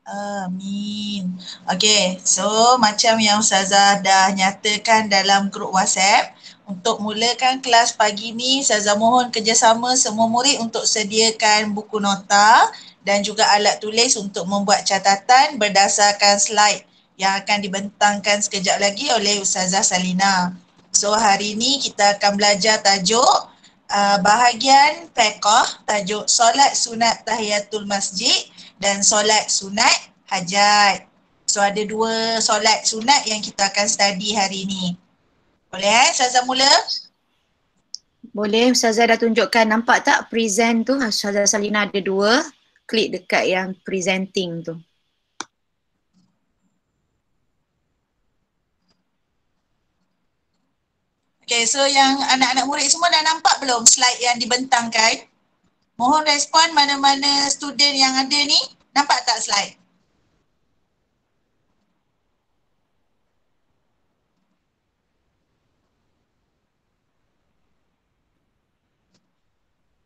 Amin. Okay, so macam yang Ustazah dah nyatakan dalam grup WhatsApp, untuk mulakan kelas pagi ni, Ustazah mohon kerjasama semua murid untuk sediakan buku nota dan juga alat tulis untuk membuat catatan berdasarkan slide yang akan dibentangkan sekejap lagi oleh Ustazah Salina. So hari ni kita akan belajar tajuk bahagian fiqh, tajuk solat sunat tahiyatul masjid dan solat sunat hajat. So ada 2 solat sunat yang kita akan study hari ni. Boleh Ustazah mula? Boleh, Ustazah dah tunjukkan, nampak tak present tu? Ustazah Salina ada 2, klik dekat yang presenting tu. Okay, so yang anak-anak murid semua dah nampak belum slide yang dibentangkan? Mohon respon mana-mana student yang ada ni. Nampak tak slide?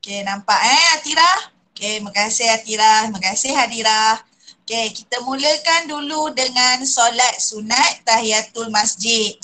Okay, nampak Atirah? Okay, terima kasih Atirah. Terima kasih Hadirah. Okay, kita mulakan dulu dengan solat sunat tahiyatul masjid.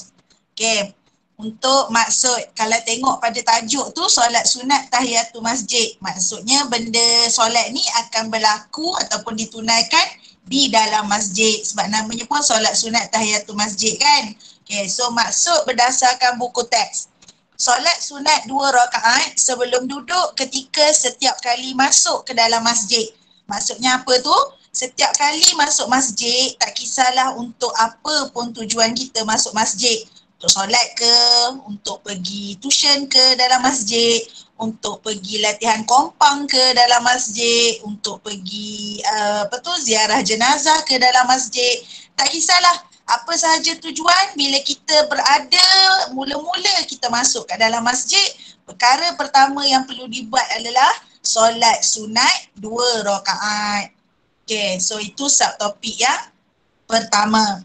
Okay, untuk maksud, kalau tengok pada tajuk tu solat sunat tahiyatul masjid, maksudnya benda solat ni akan berlaku ataupun ditunaikan di dalam masjid, sebab namanya pun solat sunat tahiyatul masjid kan. Okay, so maksud berdasarkan buku teks, solat sunat 2 rakaat sebelum duduk ketika setiap kali masuk ke dalam masjid. Maksudnya apa tu? Setiap kali masuk masjid, tak kisahlah untuk apa pun tujuan kita masuk masjid. Untuk solat ke, untuk pergi tuition ke dalam masjid, untuk pergi latihan kompang ke dalam masjid, untuk pergi ziarah jenazah ke dalam masjid. Tak kisahlah apa sahaja tujuan, bila kita berada, mula-mula kita masuk ke dalam masjid, perkara pertama yang perlu dibuat adalah solat sunat 2 rakaat. Okay, so itu subtopik yang pertama.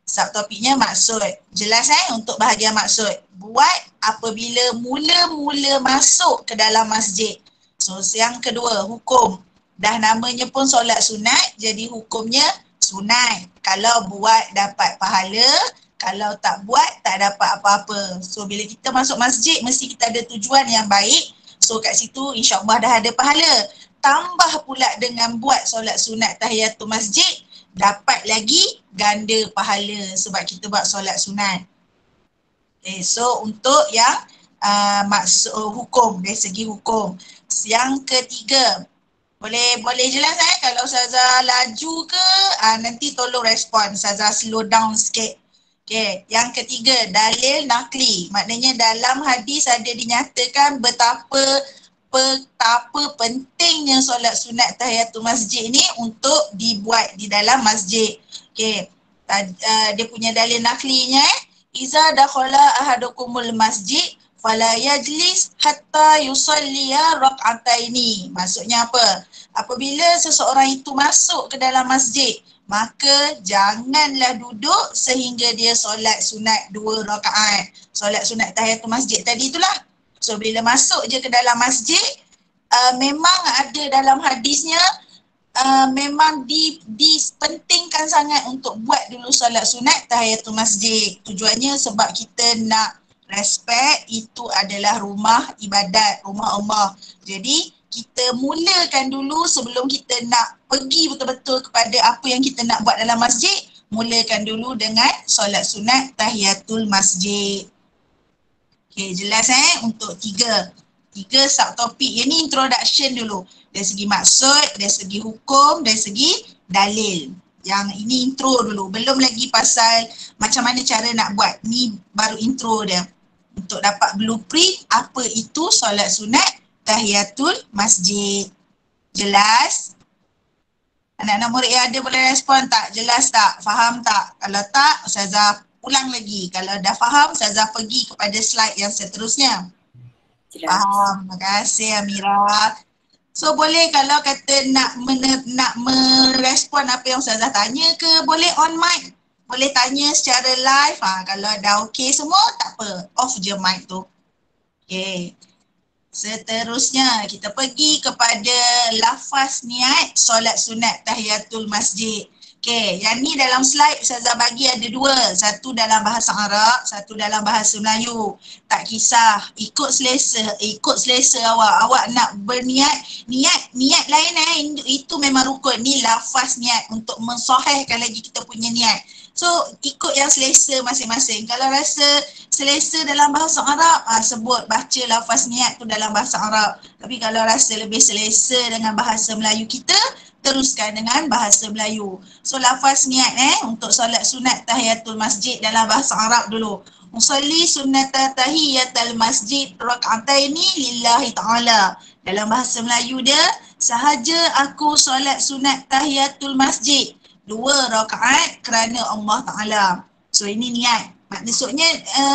Subtopiknya maksud. Jelas untuk bahagian maksud. Buat apabila mula-mula masuk ke dalam masjid. So yang kedua, hukum. Dah namanya pun solat sunat, jadi hukumnya sunat. Kalau buat dapat pahala, kalau tak buat tak dapat apa-apa. So bila kita masuk masjid, mesti kita ada tujuan yang baik. So kat situ insyaAllah dah ada pahala. Tambah pula dengan buat solat sunat tahiyatul masjid, dapat lagi ganda pahala sebab kita buat solat sunat. Okay, so untuk yang maksud hukum, dari segi hukum. Yang ketiga, boleh jelas kalau Ustazah laju ke nanti tolong respon, Ustazah slow down sikit. Okay, yang ketiga, dalil nakli. Maknanya dalam hadis ada dinyatakan betapa pentingnya solat sunat tahiyatul masjid ni untuk dibuat di dalam masjid. Okay, dia punya dalil naklinya iza dakhala ahadukumul masjid fala yajlis hatta yusalliya rak'ataini. Maksudnya apa? Apabila seseorang itu masuk ke dalam masjid, maka janganlah duduk sehingga dia solat sunat 2 rakaat. Solat sunat tahiyatul masjid tadi itulah. So bila masuk je ke dalam masjid, memang ada dalam hadisnya, memang dipentingkan sangat untuk buat dulu solat sunat tahiyatul masjid. Tujuannya sebab kita nak respect itu adalah rumah ibadat, rumah Allah. Jadi kita mulakan dulu sebelum kita nak pergi betul-betul kepada apa yang kita nak buat dalam masjid, mulakan dulu dengan solat sunat tahiyatul masjid. Okay, jelas untuk 3 subtopik. Ini introduction dulu. Dari segi maksud, dari segi hukum, dari segi dalil. Yang ini intro dulu. Belum lagi pasal macam mana cara nak buat. Ni baru intro dia. Untuk dapat blueprint apa itu solat sunat tahiyatul masjid. Jelas? Anak-anak murid yang ada boleh respon tak? Jelas tak? Faham tak? Kalau tak, Ustazah ulang lagi. Kalau dah faham, Ustazah pergi kepada slide yang seterusnya. Jelas. Faham. Terima kasih Amira. So boleh kalau kata nak merespon apa yang Ustazah tanya ke, boleh on mic. Boleh tanya secara live. Kalau dah okey semua, tak apa. Off je mic tu. Okay. Seterusnya kita pergi kepada lafaz niat solat sunat tahiyatul masjid. Okey, yang ni dalam slide Ustazah bagi ada dua. Satu dalam bahasa Arab, satu dalam bahasa Melayu. Tak kisah, ikut selesa awak. Awak nak berniat, niat lain itu memang rukun. Ni lafaz niat untuk mensahihkan lagi kita punya niat. So ikut yang selesa masing-masing. Kalau rasa selesa dalam bahasa Arab, sebut baca lafaz niat tu dalam bahasa Arab. Tapi kalau rasa lebih selesa dengan bahasa Melayu kita, teruskan dengan bahasa Melayu. So lafaz niat untuk solat sunat tahiyatul masjid dalam bahasa Arab dulu. Usalli sunnata tahiyatul masjid rak'ataini lillahi ta'ala. Dalam bahasa Melayu dia, sahaja aku solat sunat tahiyatul masjid 2 rakaat kerana Allah Ta'ala. So ini niat. Maksudnya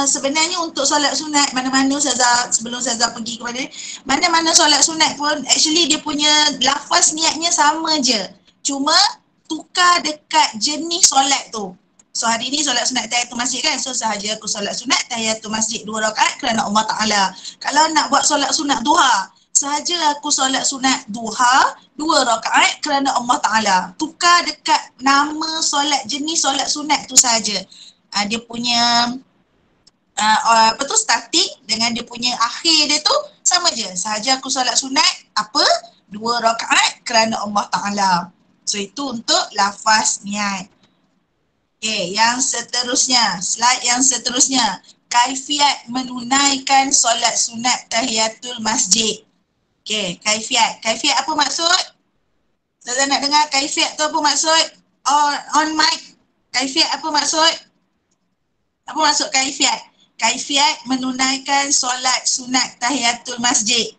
sebenarnya untuk solat sunat mana-mana Ustazah, sebelum Ustazah pergi kepada mana-mana solat sunat pun actually dia punya lafaz niatnya sama je. Cuma tukar dekat jenis solat tu. So hari ni solat sunat tahiyatul masjid kan. So sahaja aku solat sunat tahiyatul masjid 2 rakaat kerana Allah Ta'ala. Kalau nak buat solat sunat duha, sahaja aku solat sunat duha 2 rakaat kerana Allah Ta'ala. Tukar dekat nama solat, jenis solat sunat tu sahaja. Dia punya statik dengan dia punya akhir dia tu sama je. Sahaja aku solat sunat 2 rakaat kerana Allah Ta'ala. So itu untuk lafaz niat. Okay, yang seterusnya, slide yang seterusnya, kaifiat menunaikan solat sunat tahiyatul masjid. Okay, kaifiat. Kaifiat apa maksud? Saya nak dengar kaifiat tu apa maksud? On mic. Kaifiat apa maksud? Apa maksud kaifiat? Kaifiat menunaikan solat sunat tahiyatul masjid.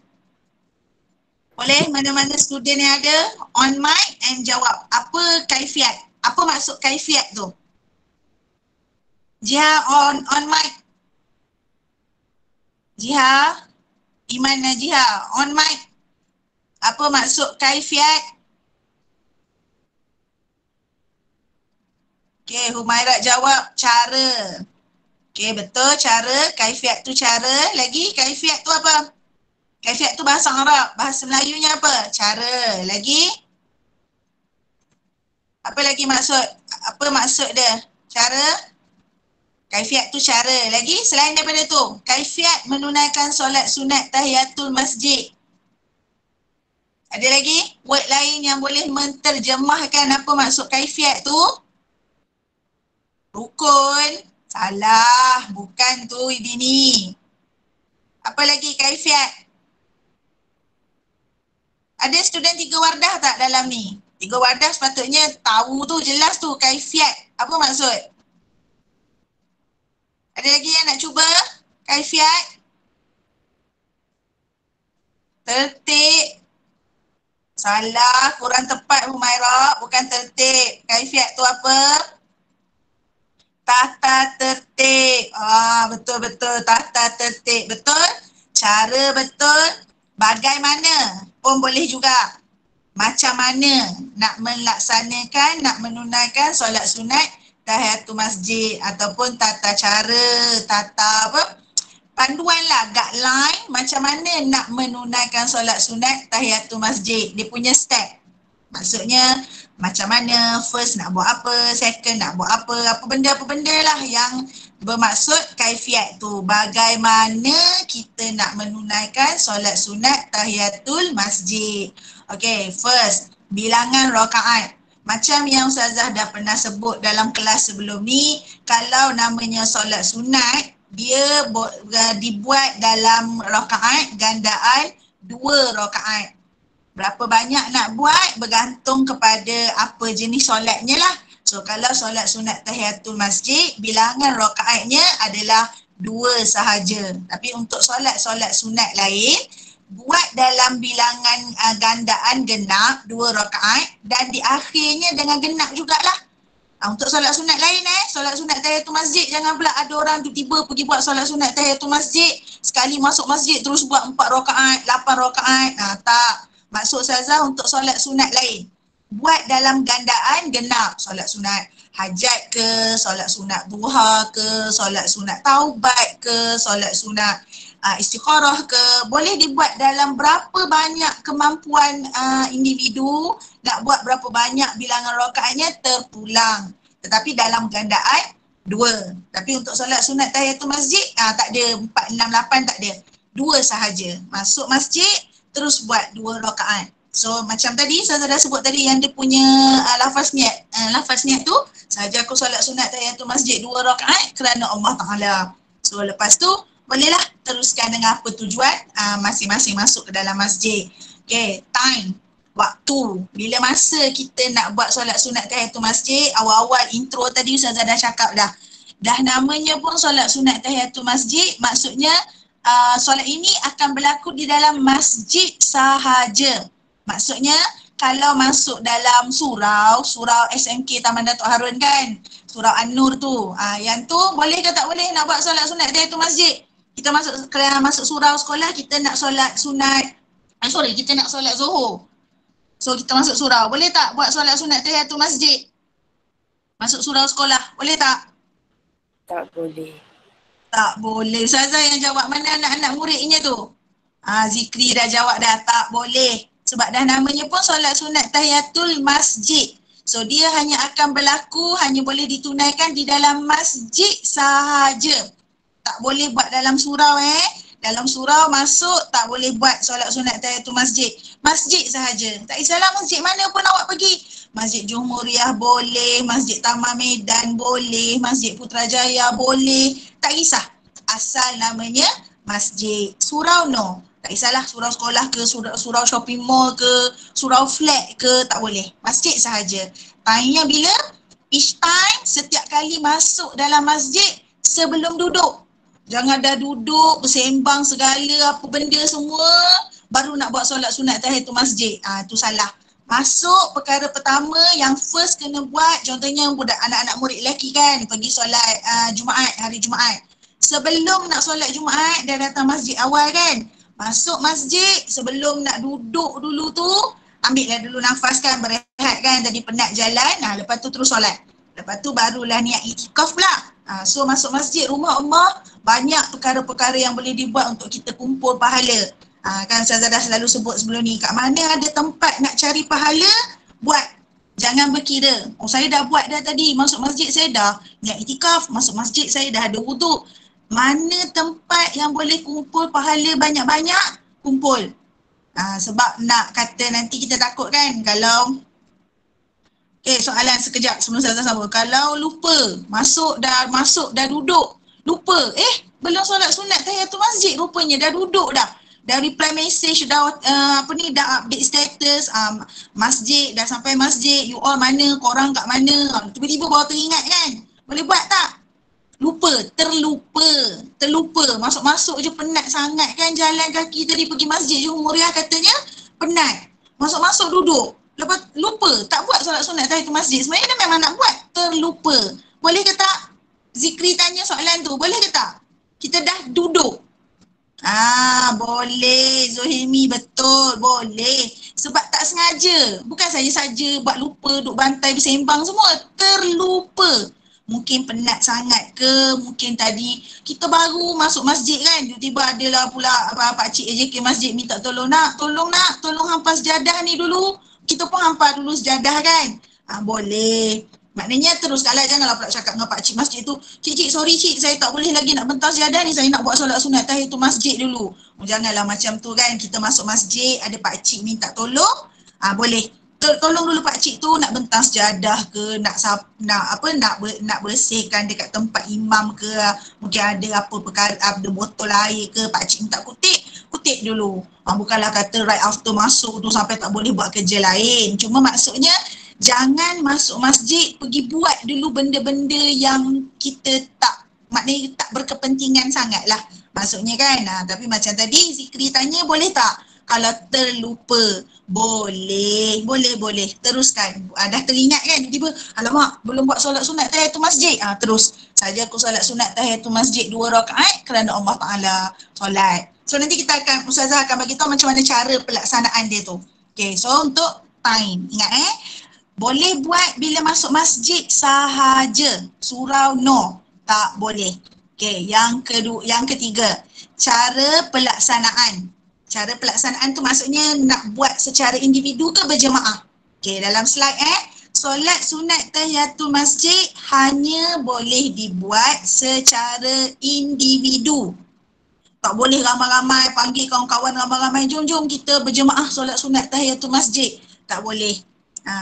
Boleh mana-mana student yang ada on mic and jawab. Apa kaifiat? Apa maksud kaifiat tu? Jiha on mic. Jiha, Iman Najiha on mic. Apa maksud kaifiat? Okay, Humaira jawab cara. Okay, betul cara. Kaifiat tu cara. Lagi kaifiat tu apa? Kaifiat tu bahasa Arab. Bahasa Melayunya apa? Cara. Lagi? Apa lagi maksud? Apa maksud dia? Cara? Kaifiat tu cara. Lagi selain daripada tu, kaifiat menunaikan solat sunat tahiyatul masjid. Ada lagi word lain yang boleh menterjemahkan apa maksud kaifiat tu? Rukun. Salah. Bukan tu bini. Apa lagi kaifiat? Ada student 3 Wardah tak dalam ni? 3 Wardah sepatutnya tahu tu, jelas tu kaifiat. Apa maksud? Ada lagi yang nak cuba? Kaifiat? Tertib. Salah, kurang tepat Humaira. Bukan tertib. Kaifiat tu apa? Tata tertib. Betul-betul. Tata tertib. Betul? Cara betul. Bagaimana pun boleh juga. Macam mana nak melaksanakan, nak menunaikan solat sunat tahiyatul masjid ataupun tata cara, tata apa? Panduan lah, guideline macam mana nak menunaikan solat sunat tahiyatul masjid. Dia punya step. Maksudnya macam mana, first nak buat apa, second nak buat apa benda lah yang bermaksud kaifiat tu. Bagaimana kita nak menunaikan solat sunat tahiyatul masjid. Okay, first, bilangan rakaat. Macam yang Ustazah dah pernah sebut dalam kelas sebelum ni, kalau namanya solat sunat, dia dibuat dalam rakaat gandaan 2 rakaat. Berapa banyak nak buat bergantung kepada apa jenis solatnya lah. So kalau solat sunat tahiyatul masjid, bilangan rakaatnya adalah 2 sahaja. Tapi untuk solat-solat sunat lain, buat dalam bilangan gandaan genap 2 rakaat dan di akhirnya dengan genap jugalah. Untuk solat sunat lain solat sunat tahiyatul masjid, jangan pula ada orang tiba-tiba pergi buat solat sunat tahiyatul masjid, sekali masuk masjid terus buat 4 rakaat, 8 rakaat. Tak. Maksud Ustazah untuk solat sunat lain, buat dalam gandaan genap. Solat sunat hajat ke, solat sunat duha ke, solat sunat taubat ke, solat sunat istikharah ke, boleh dibuat dalam berapa banyak kemampuan individu, nak buat berapa banyak bilangan rakaatnya terpulang. Tetapi dalam gandaan 2. Tapi untuk solat sunat tahiyatul masjid tak ada 4, 6, 8 tak ada. 2 sahaja. Masuk masjid terus buat 2 rakaat. So macam tadi saya dah sebut tadi yang dia punya lafaz niat. Lafaz niat tu sahaja aku solat sunat tahiyatul masjid 2 rakaat kerana Allah Taala. So lepas tu bolehlah teruskan dengan apa tujuan masing-masing masuk ke dalam masjid. Okay, time, waktu. Bila masa kita nak buat solat sunat tahiyatul masjid, awal-awal intro tadi Ustazah dah cakap dah. Dah namanya pun solat sunat tahiyatul masjid, maksudnya solat ini akan berlaku di dalam masjid sahaja. Maksudnya kalau masuk dalam surau SMK Taman Datuk Harun kan, surau An-Nur tu, yang tu boleh ke tak boleh nak buat solat sunat tahiyatul masjid? Kita masuk surau sekolah, kita nak solat sunat, kita nak solat Zuhur. So kita masuk surau, boleh tak buat solat sunat tahiyatul masjid? Masuk surau sekolah, boleh tak? Tak boleh. Tak boleh. Ustazah yang jawab, mana anak-anak muridnya tu? Zikri dah jawab dah, tak boleh. Sebab dah namanya pun solat sunat tahiyatul masjid. So dia hanya akan berlaku, hanya boleh ditunaikan di dalam masjid sahaja. Tak boleh buat dalam surau Dalam surau masuk tak boleh buat solat sunat tahiyatul masjid. Masjid sahaja. Tak kisahlah masjid mana pun awak pergi. Masjid Jumhuriyah boleh, Masjid Taman Medan boleh, Masjid Putrajaya boleh. Tak kisah. Asal namanya masjid. Surau no. Tak kisahlah surau sekolah ke, surau shopping mall ke, surau flat ke, tak boleh. Masjid sahaja. Tanya bila? Each time, setiap kali masuk dalam masjid sebelum duduk. Jangan dah duduk, bersembang segala, apa benda semua, baru nak buat solat sunat tahiyatul masjid. Tu salah. Masuk perkara pertama yang first kena buat, contohnya budak anak-anak murid lelaki kan, pergi solat Jumaat, hari Jumaat. Sebelum nak solat Jumaat, dah datang masjid awal kan. Masuk masjid, sebelum nak duduk dulu tu, ambillah dulu nafas kan, berehat kan, tadi penat jalan, lepas tu terus solat. Lepas tu barulah niat itikaf pula. So masuk masjid, rumah Allah, banyak perkara-perkara yang boleh dibuat untuk kita kumpul pahala. Kan Ustazah dah selalu sebut sebelum ni, kat mana ada tempat nak cari pahala, buat. Jangan berkira, saya dah buat dah tadi, masuk masjid saya dah niat itikaf, masuk masjid saya dah ada wuduk. Mana tempat yang boleh kumpul pahala banyak-banyak, kumpul. Sebab nak kata nanti kita takut kan, kalau soalan sekejap sebelum saya sambung. Kalau lupa, masuk dah duduk, lupa, belum solat sunat tahiyatul masjid rupanya, dah duduk dah. Dah reply message, dah dah update status, masjid, dah sampai masjid, you all mana, korang kat mana, tiba-tiba baru teringat kan. Boleh buat tak? Lupa, terlupa, masuk-masuk je penat sangat kan, jalan kaki tadi pergi masjid Jumhuriyah katanya penat. Masuk-masuk duduk. Lepas lupa, tak buat solat sunat tahiyatul masjid. Sebenarnya dia memang nak buat, terlupa. Boleh ke tak? Zikri tanya soalan tu, boleh ke tak? Kita dah duduk. Boleh Zohimi, betul, boleh. Sebab tak sengaja. Bukan saja-saja buat lupa, duduk bantai, bersembang semua. Terlupa. Mungkin penat sangat ke, mungkin tadi kita baru masuk masjid kan, tiba-tiba adalah pula pakcik AJK masjid minta tolong hampas sejadah ni dulu. Kita pun hampas dulu sejadah kan. Boleh. Maknanya terus, kalau janganlah pula cakap dengan pakcik masjid tu, cik, sorry cik, saya tak boleh lagi nak bentar sejadah ni, saya nak buat solat sunat tahiyatul masjid dulu. Janganlah macam tu kan, kita masuk masjid, ada pakcik minta tolong, boleh. Tolong dulu pakcik tu nak bentang sejadah ke, nak bersihkan dekat tempat imam ke, mungkin ada apa perkara, ada botol air ke, pakcik minta kutip dulu. Bukanlah kata right after masuk tu sampai tak boleh buat kerja lain. Cuma maksudnya jangan masuk masjid pergi buat dulu benda-benda yang kita maknanya tak berkepentingan sangat lah. Maksudnya kan, tapi macam tadi Zikri tanya boleh tak? Kalau terlupa, boleh. Teruskan. Dah teringat kan, tiba-tiba, alamak, belum buat solat sunat tahiyatul masjid. Terus, saja aku solat sunat tahiyatul masjid 2 rakaat kerana Allah Ta'ala solat. So nanti Ustazah akan bagi tahu macam mana cara pelaksanaan dia tu. Okay, so untuk time, ingat boleh buat bila masuk masjid sahaja. Surau no, tak boleh. Okay, yang ketiga, cara pelaksanaan. Cara pelaksanaan tu maksudnya nak buat secara individu ke berjemaah. Okey, dalam slide solat sunat tahiyatul masjid hanya boleh dibuat secara individu. Tak boleh ramai-ramai panggil kawan-kawan ramai-ramai, jom kita berjemaah solat sunat tahiyatul masjid. Tak boleh.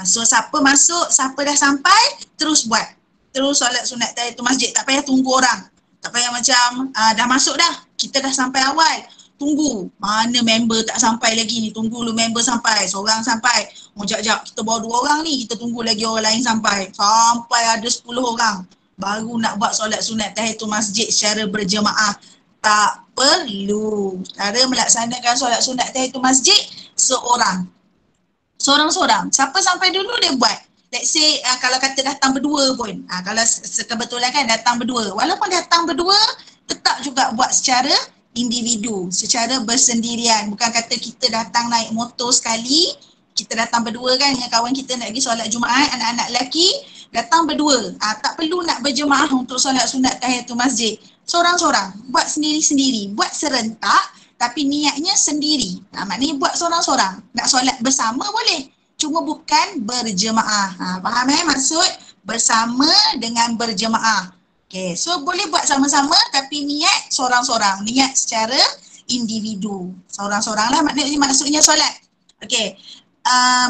So siapa masuk, siapa dah sampai, terus buat. Terus solat sunat tahiyatul masjid. Tak payah tunggu orang. Tak payah macam dah masuk dah, kita dah sampai awal. Tunggu, mana member tak sampai lagi ni, tunggu dulu member sampai, seorang sampai. Jap, kita bawa 2 orang ni, kita tunggu lagi orang lain sampai. Sampai ada 10 orang, baru nak buat solat sunat tahiyatul masjid secara berjemaah. Tak perlu. Cara melaksanakan solat sunat tahiyatul masjid seorang-seorang. Siapa sampai dulu dia buat. Let's say kalau kata datang berdua pun, kalau kebetulan kan datang berdua, walaupun datang berdua tetap juga buat secara individu, secara bersendirian. Bukan kata kita datang naik motor sekali, kita datang berdua kan dengan kawan kita nak pergi solat Jumaat, anak-anak lelaki datang berdua. Tak perlu nak berjemaah untuk solat sunat tahiyatul masjid. Seorang-seorang, buat sendiri-sendiri, buat serentak tapi niatnya sendiri. Maknanya buat seorang-seorang. Nak solat bersama boleh, cuma bukan berjemaah. Faham maksud bersama dengan berjemaah. Okay, so boleh buat sama-sama tapi niat seorang-seorang, niat secara individu. Seorang-seorang lah maksudnya solat. Okay,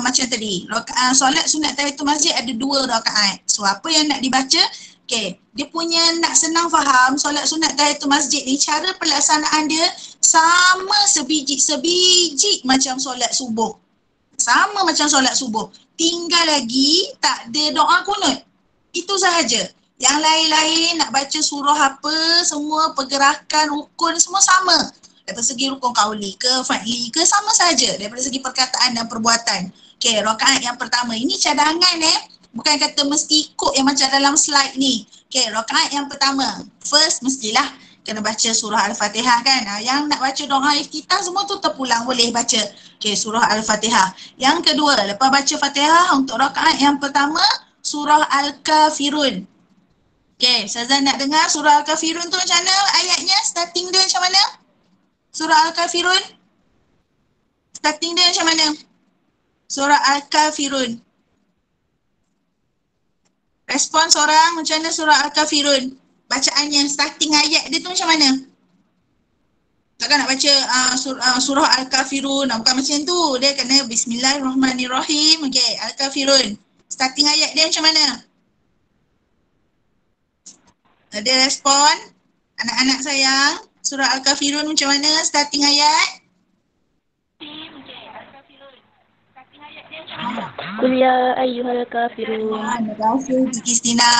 macam tadi, solat sunat tahiyatul masjid ada 2 rakaat. So apa yang nak dibaca? Okay, dia punya nak senang faham, solat sunat tahiyatul masjid ni cara pelaksanaan dia sama sebiji macam solat subuh. Sama macam solat subuh. Tinggal lagi tak ada doa kunut. Itu sahaja. Yang lain-lain nak baca surah apa, semua pergerakan, rukun semua sama. Daripada segi rukun qauli ke, fa'li ke, sama saja daripada segi perkataan dan perbuatan. Okay, rakaat yang pertama. Ini cadangan bukan kata mesti ikut yang macam dalam slide ni. Okay, rakaat yang pertama. First mestilah kena baca surah Al-Fatihah kan. Yang nak baca doa iftitah semua tu terpulang boleh baca. Okay, surah Al-Fatihah. Yang kedua, lepas baca Fatihah untuk rakaat yang pertama, surah Al-Kafirun. Okay, Ustazah nak dengar surah Al-Kafirun tu macam mana ayatnya? Starting dia macam mana? Surah Al-Kafirun? Starting dia macam mana? Surah Al-Kafirun. Respon seorang macam mana surah Al-Kafirun? Bacaannya, starting ayat dia tu macam mana? Takkan nak baca surah Al-Kafirun, bukan macam tu. Dia kena Bismillahirrahmanirrahim. Okay, Al-Kafirun. Starting ayat dia macam mana? Ada respon? Anak-anak sayang, surah Al-Kafirun macam mana starting ayat? Qul ya ayyuhal kafirun. Terima kasih Cik Kristina.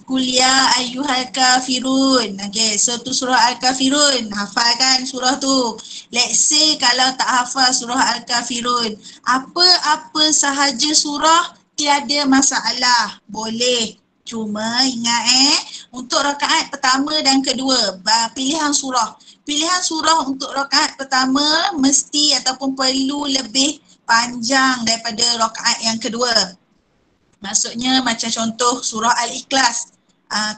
Qul ya ayyuhal kafirun. Okay, so tu surah Al-Kafirun. Hafalkan surah tu. Let's say kalau tak hafal surah Al-Kafirun, apa-apa sahaja surah tiada masalah. Boleh. Cuma ingat untuk rakaat pertama dan kedua, pilihan surah. Pilihan surah untuk rakaat pertama mesti ataupun perlu lebih panjang daripada rakaat yang kedua. Maksudnya macam contoh surah Al-Ikhlas,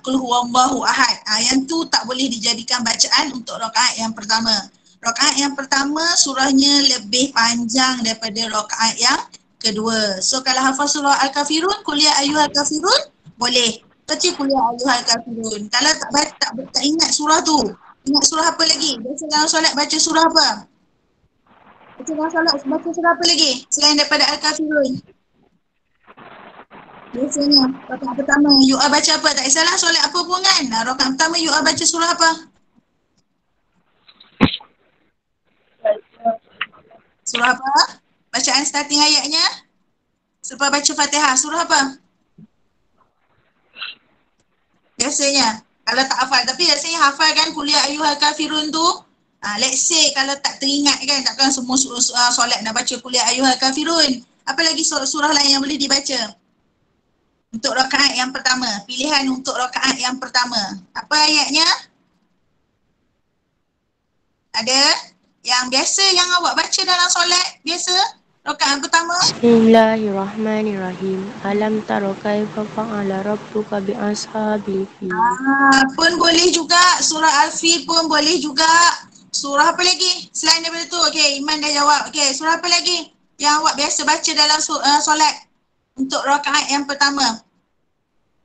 Qul huwallahu ahad. Yang tu tak boleh dijadikan bacaan untuk rakaat yang pertama. Rakaat yang pertama surahnya lebih panjang daripada rakaat yang kedua. So kalau hafal surah Al-Kafirun, Qul ya ayyuhal kafirun, boleh. Baca Qul ya ayyuhal kafirun. Kalau tak ingat surah tu, ingat surah apa lagi? Biasa dalam solat baca surah apa? Baca surah apa lagi selain daripada Al-Kafirun? Biasanya rakaat pertama you baca apa? Tak kisahlah solat apa pun kan. Rakaat pertama you baca surah apa? Surah apa? Bacaan starting ayatnya? Selepas baca Fatihah, surah apa? Biasanya kalau tak hafal, tapi biasanya hafal kan Qul ya ayyuhal kafirun tu. Let's say kalau tak teringat kan, takkan semua solat nak baca Qul ya ayyuhal kafirun. Apa lagi surah lain yang boleh dibaca? Untuk rakaat yang pertama, pilihan untuk rakaat yang pertama. Apa ayatnya? Ada? Yang biasa yang awak baca dalam solat biasa? Rakaat pertama? Bismillahirrahmanirrahim. Alam tara kaifa fa'ala rabbuka bi ashabil fil. Pun boleh juga. Surah Al-Fil pun boleh juga. Surah apa lagi? Selain daripada tu. Okey, Iman dah jawab. Okey, surah apa lagi yang awak biasa baca dalam solat untuk rakaat yang pertama?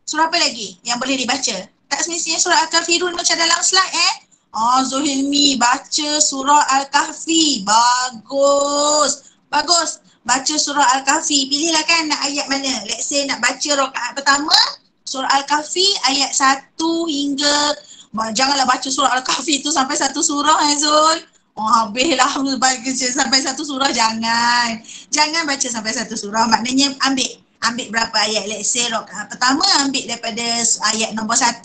Surah apa lagi yang boleh dibaca? Tak semestinya surah Al-Kafirun macam dalam slide Zulhilmi baca surah Al-Kahfi. Bagus. Bagus. Baca surah Al-Kahfi. Pilihlah kan nak ayat mana. Let's say nak baca rakaat pertama, surah Al-Kahfi ayat 1 hingga, janganlah baca surah Al-Kahfi tu sampai satu surah Zul. Habislah baca sampai satu surah. Jangan baca sampai satu surah. Maknanya ambil berapa ayat. Let's say rakaat pertama ambil daripada ayat nombor 1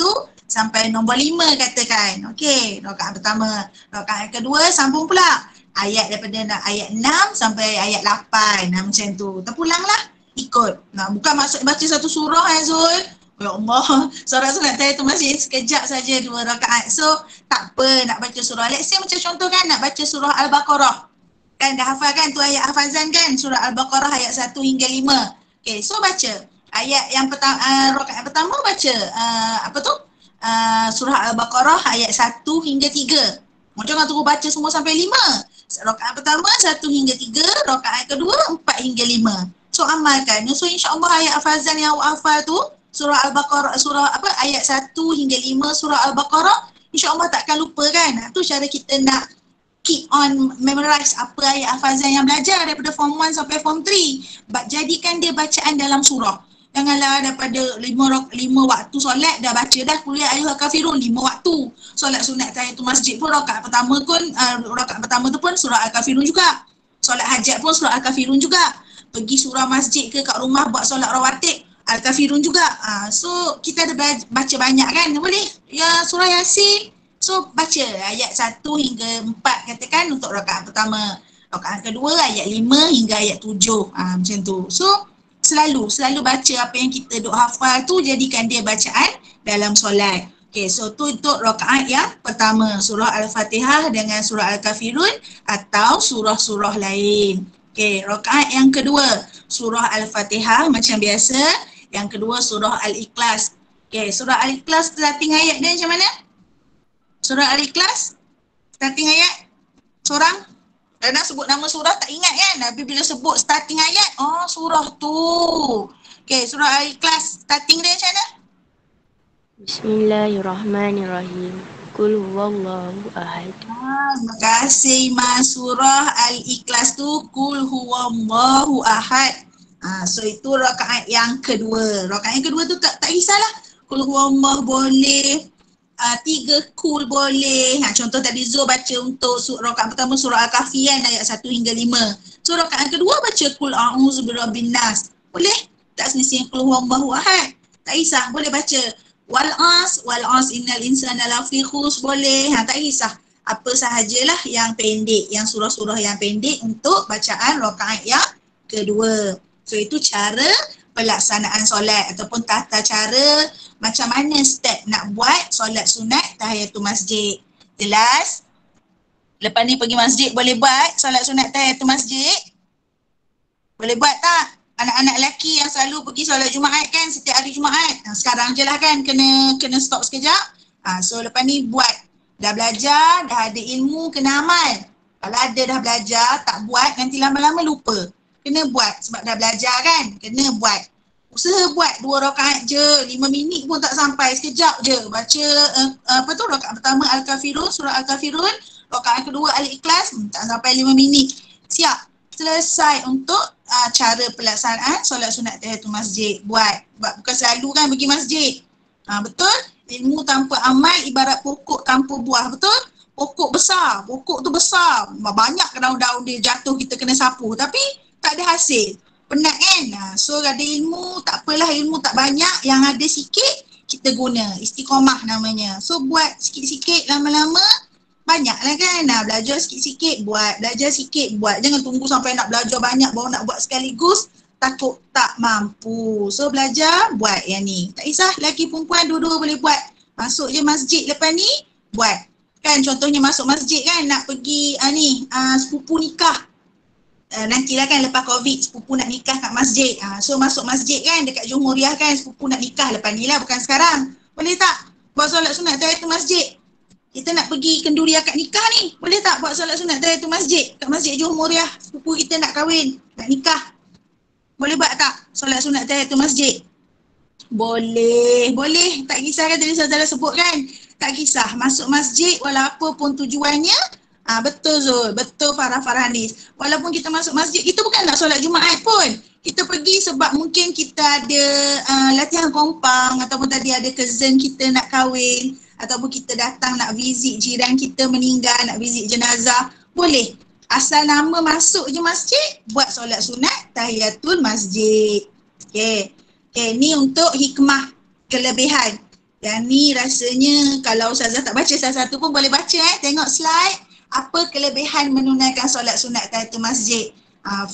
sampai nombor 5 katakan. Okey, rakaat pertama. Rakaat kedua sambung pula. Ayat daripada ayat 6 sampai ayat 8. Macam tu. Terpulanglah. Ikut. Bukan maksud baca satu surah Zul. Ya Allah, solat sunat tahiyatul masjid sekejap saja 2 rakaat. So, tak apa nak baca surah. Let's say macam contoh kan nak baca surah Al-Baqarah. Kan dah hafal kan tu ayat hafazan kan? Surah Al-Baqarah ayat 1 hingga 5. Okay, so baca. Ayat yang pertama, rakaat pertama baca surah Al-Baqarah ayat 1 hingga 3. Jangan tunggu baca semua sampai 5. Rakaat pertama 1 hingga 3, rakaat kedua 4 hingga 5. So amalkan. So insya-Allah ayat hafazan yang awak hafal tu surah Al-Baqarah, ayat 1 hingga 5 surah Al-Baqarah, insya-Allah takkan lupa kan. Tu cara kita nak keep on memorize apa ayat hafazan yang belajar daripada form 1 sampai form 3. Jadikan dia bacaan dalam surah. Janganlah daripada 5 waktu solat dah baca dah kuliah ayyuhal kafirun 5 waktu. Solat sunat tahiyatul masjid pun rakaat pertama tu pun surah Al-Kafirun juga. Solat hajat pun surah Al-Kafirun juga. Pergi surah masjid ke kat rumah buat solat rawatib Al-Kafirun juga. So kita ada baca banyak kan, boleh. Ya surah Yasin. So baca ayat 1 hingga 4 katakan untuk rakaat pertama. Rakaat kedua ayat 5 hingga ayat 7. Macam tu. So selalu baca apa yang kita duk hafal tu, jadikan dia bacaan dalam solat. Okay, so tu untuk rakaat yang pertama, surah Al-Fatihah dengan surah Al-Kafirun atau surah-surah lain. Okay, rakaat yang kedua, surah Al-Fatihah macam biasa. Yang kedua surah Al-Ikhlas. Okay, surah Al-Ikhlas starting ayat dia macam mana? Surah Al-Ikhlas starting ayat seorang. Kalau nak sebut nama surah tak ingat kan? Tapi bila sebut starting ayat, surah tu. Okay, surah Al-Ikhlas starting dia macam mana? Bismillahirrahmanirrahim. Qul huwallahu ahad. Terima kasih Mas. Surah Al-Ikhlas tu Qul huwallahu ahad. So itu rakaat yang kedua. Rakaat yang kedua tu tak kisahlah. Qul huwallahu boleh, 3 Qul boleh. Contoh tadi Zul baca untuk rakaat pertama surah Al-Kahfi kan ayat 1 hingga 5. So rakaat kedua baca Qul a'udzu birabbin nas. Boleh? Tak semestinya Qul huwallahu ahad. Tak kisah, boleh baca wal as innal insana lafi khusr boleh. Tak kisah. Apa sahajalah yang pendek, yang surah-surah yang pendek untuk bacaan rakaat yang kedua. So itu cara pelaksanaan solat ataupun tata cara macam mana step nak buat solat sunat tahiyatul masjid. Jelas? Lepas ni pergi masjid boleh buat solat sunat tahiyatul masjid? Boleh buat tak? Anak-anak lelaki yang selalu pergi solat Jumaat kan setiap hari Jumaat. Sekarang je lah kan kena stop sekejap. So lepas ni buat. Dah belajar, dah ada ilmu, kena amal. Kalau ada dah belajar, tak buat nanti lama-lama lupa. Kena buat sebab dah belajar kan, kena buat. Usaha buat 2 rakaat je, 5 minit pun tak sampai, sekejap je. Baca rakaat pertama Al-Kafirun, surah Al-Kafirun, rakaat kedua Al-Ikhlas, tak sampai 5 minit. Siap, selesai untuk cara pelaksanaan solat sunat tahiyatul masjid. Buat bukan selalu kan pergi masjid. Betul? Ilmu tanpa amal ibarat pokok tanpa buah, betul? Pokok besar, pokok tu besar, banyak daun-daun dia jatuh kita kena sapu tapi tak ada hasil. Penat kan? So ada ilmu, tak apalah ilmu tak banyak, yang ada sikit kita guna. Istiqomah namanya. So buat sikit-sikit, lama-lama banyaklah kan. Belajar sikit-sikit buat, belajar sikit buat. Jangan tunggu sampai nak belajar banyak baru nak buat sekaligus, takut tak mampu. So belajar, buat yang ni. Tak kisah lelaki perempuan dua-dua boleh buat. Masuk je masjid lepas ni, buat. Kan contohnya masuk masjid kan nak pergi sepupu nikah. Nantilah kan lepas COVID sepupu nak nikah kat masjid. So masuk masjid kan dekat Johoriah kan sepupu nak nikah lepas ni lah, bukan sekarang. Boleh tak buat solat sunat tahiyatul masjid? kita nak pergi kenduri akad nikah ni. Boleh tak buat solat sunat tahiyatul masjid? Kat Masjid Johor Muriah, sepupu kita nak kahwin, nak nikah. Boleh buat tak solat sunat tahiyatul masjid? Boleh. Tak kisah kan tadi saudara sebut kan? Tak kisah. Masuk masjid walaupun pun tujuannya. Betul Zul. Betul Farah Farhanis. Walaupun kita masuk masjid, kita bukan nak solat Jumaat pun. Kita pergi sebab mungkin kita ada latihan kompang ataupun tadi ada cousin kita nak kahwin ataupun kita datang nak visit jiran kita meninggal, nak visit jenazah. Boleh. Asal nama masuk je masjid, buat solat sunat tahiyatul masjid. Okay, ni untuk hikmah kelebihan. Yang ni rasanya kalau Ustazah tak baca salah satu pun boleh baca tengok slide. Apa kelebihan menunaikan solat sunat tahiyatul masjid?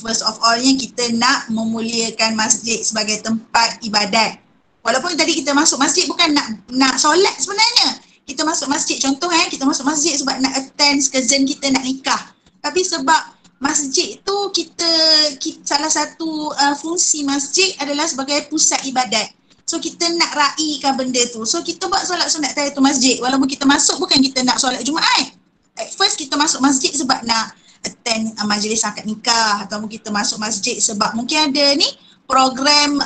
First of all-nya kita nak memuliakan masjid sebagai tempat ibadat. Walaupun tadi kita masuk masjid bukan nak solat sebenarnya. Kita masuk masjid, contoh kita masuk masjid sebab nak attend cousin kita nak nikah. Tapi sebab masjid tu kita salah satu fungsi masjid adalah sebagai pusat ibadat. So kita nak raikan benda tu. So kita buat solat sunat tahiyatul masjid. Walaupun kita masuk bukan kita nak solat Jumaat. At first kita masuk masjid sebab nak attend majlis akad nikah ataupun kita masuk masjid sebab mungkin ada ni program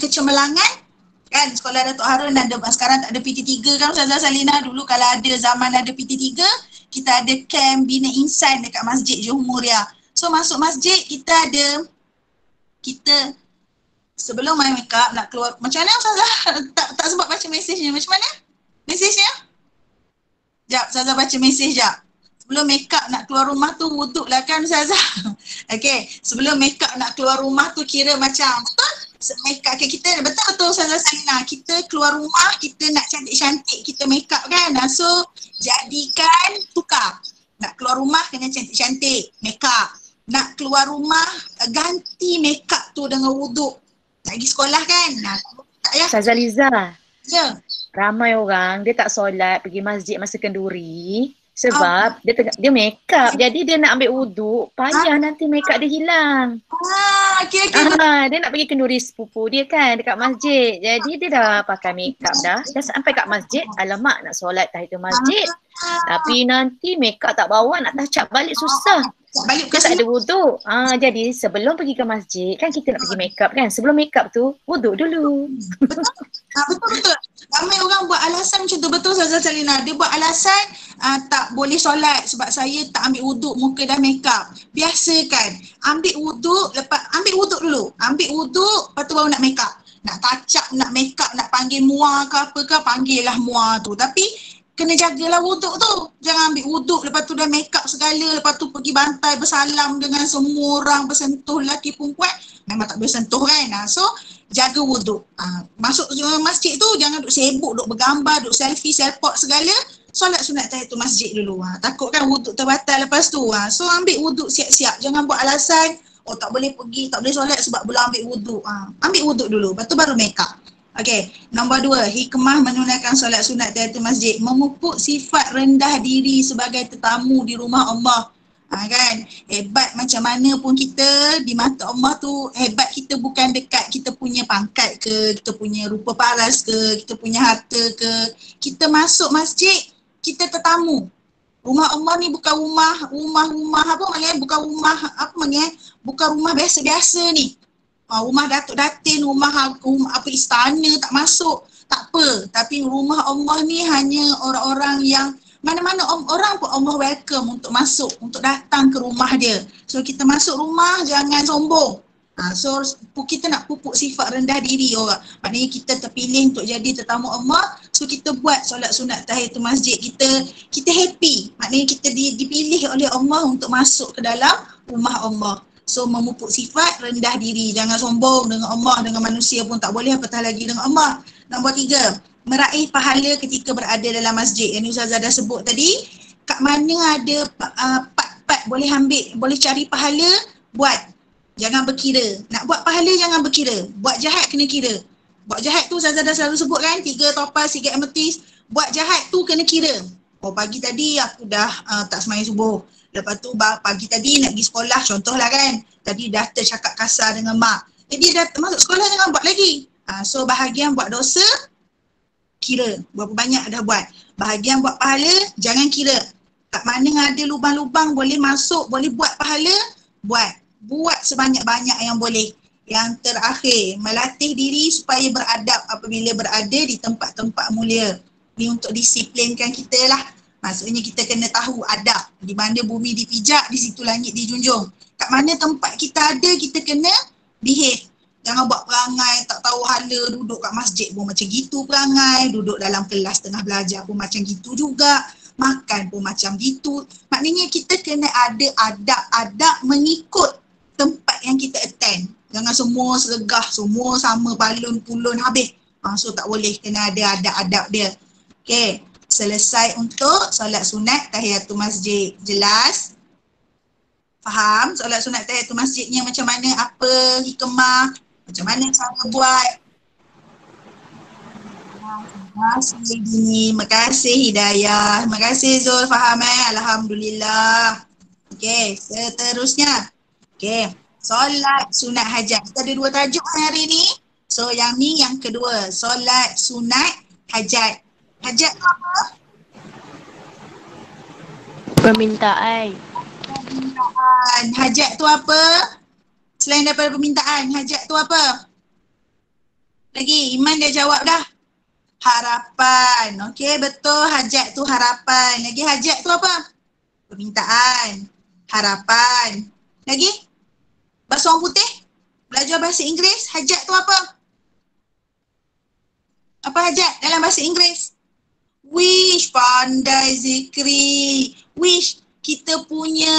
kecemerlangan kan, sekolah Datuk Harun ada, sekarang tak ada PT3 kan Ustazah Salina. Dulu kalau ada zaman ada PT3, kita ada camp bina insan dekat Masjid Johor Muriah. So masuk masjid kita sebelum main make up nak keluar, macam mana Ustazah? tak sebab baca mesejnya, macam mana mesejnya? Sekejap Ustazah baca mesej sekejap. Sebelum make up nak keluar rumah tu wuduk lah kan Ustazah. Okay, sebelum make up nak keluar rumah tu kira macam betul? Make up kita betul Ustazah Salina. Kita keluar rumah, kita nak cantik-cantik, kita make up kan. So jadikan tukar. Nak keluar rumah kena cantik-cantik, make up. Nak keluar rumah ganti make up tu dengan wuduk. Nak pergi sekolah kan? Tak ya? Ustazah Liza. Ya. Ramai orang dia tak solat pergi masjid masa kenduri sebab dia make up. Jadi dia nak ambil wuduk, payah nanti make up dia hilang. Okay. Dia nak pergi kenduri sepupu dia kan dekat masjid. Jadi dia dah pakai make up dah. Dah sampai kat masjid, alamak nak solat tahiyatul masjid. Tapi nanti make up tak bawa, nak touch up balik susah. Balik ke tak ada wuduk. Jadi sebelum pergi ke masjid kan kita nak pergi make up kan. Sebelum make up tu wuduk dulu. Betul. Ramai orang buat alasan macam tu, betul Ustazah Salina. Dia buat alasan tak boleh solat sebab saya tak ambil wuduk, muka dah make up. Biasakan ambil wuduk dulu. Ambil wuduk lepas tu baru nak make up. Nak touch up, nak make up, nak panggil muar ke apa ke, panggil lah muar tu. Tapi kena jagalah wuduk tu. Jangan ambil wuduk lepas tu dah make up segala, lepas tu pergi bantai bersalam dengan semua orang, bersentuh lelaki perempuan. Memang tak boleh sentuh kan. So jaga wuduk. Masuk masjid tu jangan duk sibuk, duk bergambar, duk selfie, selfie segala. Solat sunat tahiyatul masjid dulu. Takut kan wuduk terbatal lepas tu. So ambil wuduk siap-siap. Jangan buat alasan tak boleh pergi, tak boleh solat sebab belum ambil wuduk. Ambil wuduk dulu, lepas tu baru make up. Okay, nombor 2, hikmah menunaikan solat sunat tahiyatul masjid. Memupuk sifat rendah diri sebagai tetamu di rumah Allah. Kan, hebat macam mana pun kita di mata Allah tu, hebat kita bukan dekat kita punya pangkat ke, kita punya rupa paras ke, kita punya harta ke. Kita masuk masjid, kita tetamu. Rumah Allah ni bukan rumah apa maknanya, bukan rumah biasa-biasa ni. Rumah Datuk Datin, rumah apa istana tak masuk, tak apa. Tapi rumah Allah ni hanya orang-orang yang mana-mana orang pun Allah welcome untuk masuk, untuk datang ke rumah dia. So kita masuk rumah jangan sombong. So kita nak pupuk sifat rendah diri orang. Maknanya kita terpilih untuk jadi tetamu Allah. So kita buat solat sunat tahiyatul masjid. Kita happy. Maknanya kita dipilih oleh Allah untuk masuk ke dalam rumah Allah. So memupuk sifat rendah diri. Jangan sombong dengan Allah, dengan manusia pun tak boleh, apatah lagi dengan Allah. Nombor 3, meraih pahala ketika berada dalam masjid. Yang Ustazah dah sebut tadi, kat mana ada part-part boleh ambil, boleh cari pahala, buat. Jangan berkira. Nak buat pahala jangan berkira. Buat jahat kena kira. Buat jahat tu Ustazah dah selalu sebut kan, 3 topaz, 3 ametis. Buat jahat tu kena kira. Pagi tadi aku dah tak sembahyang subuh. Lepas tu pagi tadi nak pergi sekolah, contohlah kan. Tadi dah tercakap kasar dengan mak. Jadi dah masuk sekolah jangan buat lagi. So bahagian buat dosa, kira berapa banyak dah buat. Bahagian buat pahala, jangan kira. Kat mana ada lubang-lubang boleh masuk, boleh buat pahala, buat. Buat sebanyak-banyak yang boleh. Yang terakhir, melatih diri supaya beradab apabila berada di tempat-tempat mulia. Ni untuk disiplinkan kita lah. Maksudnya kita kena tahu adab. Di mana bumi dipijak, di situ langit dijunjung. Kat mana tempat kita ada, kita kena behave. Jangan buat perangai tak tahu hala, duduk kat masjid pun macam gitu perangai, duduk dalam kelas tengah belajar pun macam gitu juga, makan pun macam gitu. Maknanya kita kena ada adab-adab mengikut tempat yang kita attend. Jangan semua sergah, semua sama balun pulun habis. So tak boleh, kena ada adab-adab dia. Okay, selesai untuk solat sunat tahiyatul masjid. Jelas? Faham solat sunat tahiyatul masjidnya macam mana, apa hikmah, macam mana cara buat. Terima kasih Hidayah. Terima kasih Zul, faham Alhamdulillah. Okay, seterusnya. Okay, solat sunat hajat. Kita ada 2 tajuk hari ni. So yang ni yang kedua, solat sunat hajat. Hajat tu apa? Permintaan. Permintaan. Hajat tu apa? Selain daripada permintaan, hajat tu apa? Lagi, Iman dah jawab dah. Harapan. Okey, betul, hajat tu harapan. Lagi hajat tu apa? Permintaan. Harapan. Lagi? Bahasa orang putih? Belajar bahasa Inggeris, hajat tu apa? Apa hajat dalam bahasa Inggeris? Wish, pandai Zikri. Wish, kita punya,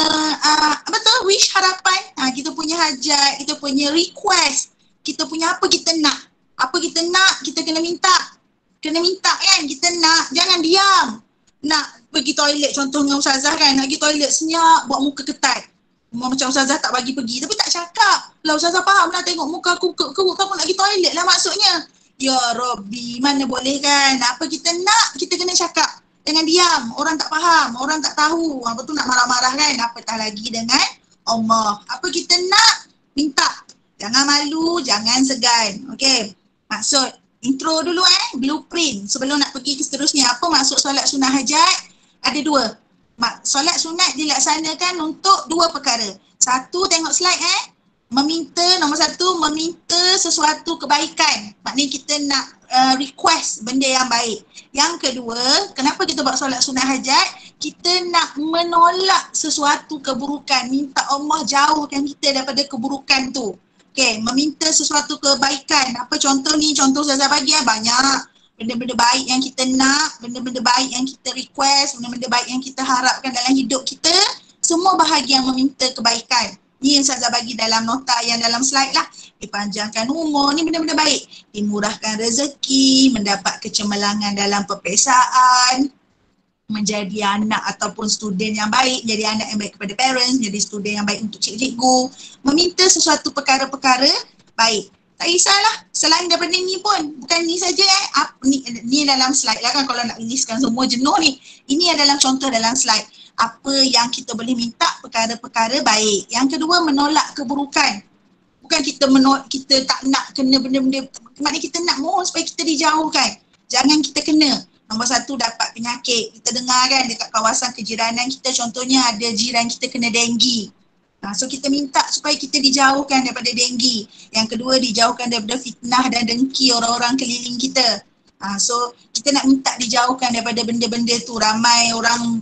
betul, wish harapan. Kita punya hajat, kita punya request. Kita punya apa kita nak. Apa kita nak, kita kena minta. Kena minta kan, kita nak, jangan diam. Nak pergi toilet contoh dengan Ustazah kan, nak pergi toilet senyap, buat muka ketat. Macam Ustazah tak bagi pergi, tapi tak cakap. Lah Ustazah faham lah, tengok muka aku kerut, kamu nak pergi toilet lah maksudnya. Ya Rabbi, mana boleh kan. Apa kita nak, kita kena cakap. Jangan diam, orang tak faham, orang tak tahu. Apa tu nak marah-marah kan, apatah lagi dengan Allah. Apa kita nak, minta. Jangan malu, jangan segan. Okay, maksud intro dulu blueprint. Sebelum nak pergi ke seterusnya, apa maksud solat sunat hajat? Ada 2. Solat sunat dilaksanakan untuk 2 perkara. Satu, tengok slide meminta, nombor 1, meminta sesuatu kebaikan. Maknanya kita nak request benda yang baik. Yang kedua, kenapa kita buat solat sunat hajat? Kita nak menolak sesuatu keburukan. Minta Allah jauhkan kita daripada keburukan tu. Okay, meminta sesuatu kebaikan. Apa contoh ni? Contoh saya bagi banyak. Benda-benda baik yang kita nak, benda-benda baik yang kita request, benda-benda baik yang kita harapkan dalam hidup kita. Semua bahagian meminta kebaikan. Ni yang saya bagi dalam nota yang dalam slide lah. Dipanjangkan umur, ni benda-benda baik. Dimurahkan rezeki, mendapat kecemerlangan dalam peperiksaan, menjadi anak ataupun student yang baik, jadi anak yang baik kepada parents, jadi student yang baik untuk cikgu, meminta sesuatu perkara-perkara baik. Tak kisahlah, selain daripada ni pun, bukan ni saja ni dalam slide lah kan, kalau nak listkan semua jenuh ni. Ini adalah contoh dalam slide. Apa yang kita boleh minta, perkara-perkara baik. Yang kedua, menolak keburukan. Bukan kita tak nak kena benda-benda, maknanya kita nak mohon supaya kita dijauhkan. Jangan kita kena. Nombor 1, dapat penyakit. Kita dengar kan dekat kawasan kejiranan kita, contohnya ada jiran kita kena denggi. So kita minta supaya kita dijauhkan daripada denggi. Yang kedua, dijauhkan daripada fitnah dan dengki orang-orang keliling kita. So kita nak minta dijauhkan daripada benda-benda tu. Ramai orang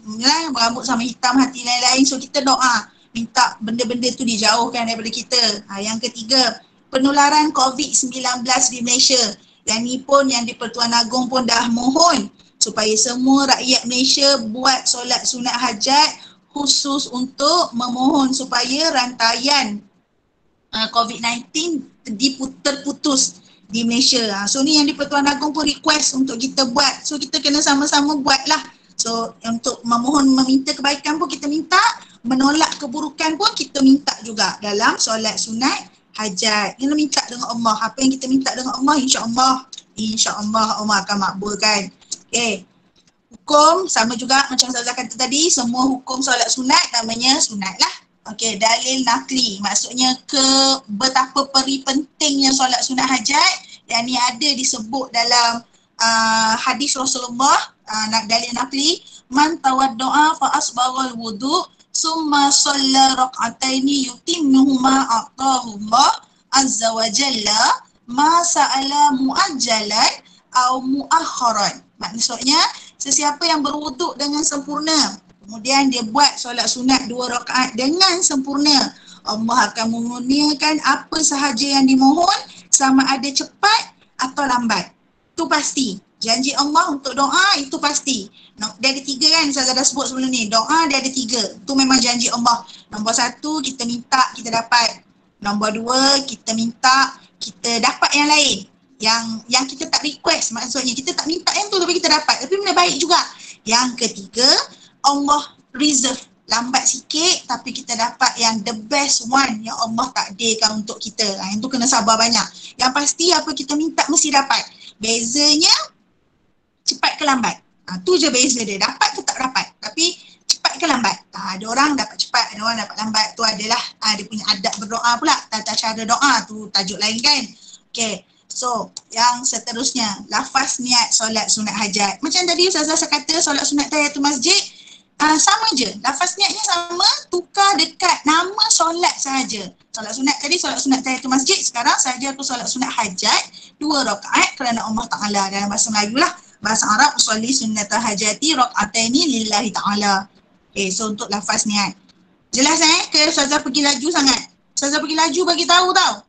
rambut sama hitam, hati lain-lain. So kita doa, minta benda-benda tu dijauhkan daripada kita. Yang ketiga, penularan COVID-19 di Malaysia. Yang ni pun yang di Pertuan Agong pun dah mohon supaya semua rakyat Malaysia buat solat sunat hajat khusus untuk memohon supaya rantaian COVID-19 terputus di Malaysia. So ni yang di Pertuan Agong pun request untuk kita buat. So kita kena sama-sama buat lah. So untuk memohon, meminta kebaikan pun kita minta, menolak keburukan pun kita minta juga dalam solat sunat hajat. Kita minta dengan Allah. Apa yang kita minta dengan Allah, insya-Allah Allah akan makbulkan. Okay. Hukum sama juga macam saya kata tadi, semua hukum solat sunat namanya sunat lah. Okay, dalil nakli, maksudnya betapa pentingnya solat sunat hajat yang ni ada disebut dalam hadis Rasulullah, dalil naqli, man tawaddo'a fa asbaghal wudu summa shalla rak'ataini yutimmuhuma a'tahullah azza wa jalla ma sa'ala mu'ajjalan au mu'akharan. Maksudnya sesiapa yang berwuduk dengan sempurna, kemudian dia buat solat sunat 2 rakaat dengan sempurna, Allah akan mengurniakan apa sahaja yang dimohon, sama ada cepat atau lambat. Itu pasti. Janji Allah untuk doa itu pasti. Dia ada 3 kan, saya dah sebut sebelum ni. Doa dia ada 3. Itu memang janji Allah. Nombor 1, kita minta, kita dapat. Nombor 2, kita minta, kita dapat yang lain. Yang kita tak request, maksudnya kita tak minta yang tu tapi kita dapat. Tapi benda baik juga. Yang ketiga, Allah reserve lambat sikit tapi kita dapat yang the best one yang Allah takdirkan untuk kita. Yang tu kena sabar banyak. Yang pasti apa kita minta mesti dapat. Bezanya cepat ke lambat. Tu je beza dia. Dapat ke tak dapat. Tapi cepat ke lambat. Ada orang dapat cepat, ada orang dapat lambat. Tu adalah dia punya adab berdoa pula. Tata cara doa tu tajuk lain kan. Okay. So, yang seterusnya, lafaz niat solat sunat hajat. Macam tadi Ustazah kata solat sunat tahiyatul masjid, sama je. Lafaz niatnya sama, tukar dekat nama solat sahaja. Solat sunat tadi, solat sunat tahiyatul masjid. Sekarang sahaja aku solat sunat hajat 2 rakaat kerana Allah Ta'ala. Dalam bahasa Melayu lah. Bahasa Arab, usolli sunnatul hajati raka'ataini lillahi ta'ala. Okay, so untuk lafaz niat. Jelas ke Ustazah pergi laju sangat? Ustazah pergi laju bagi tahu tau.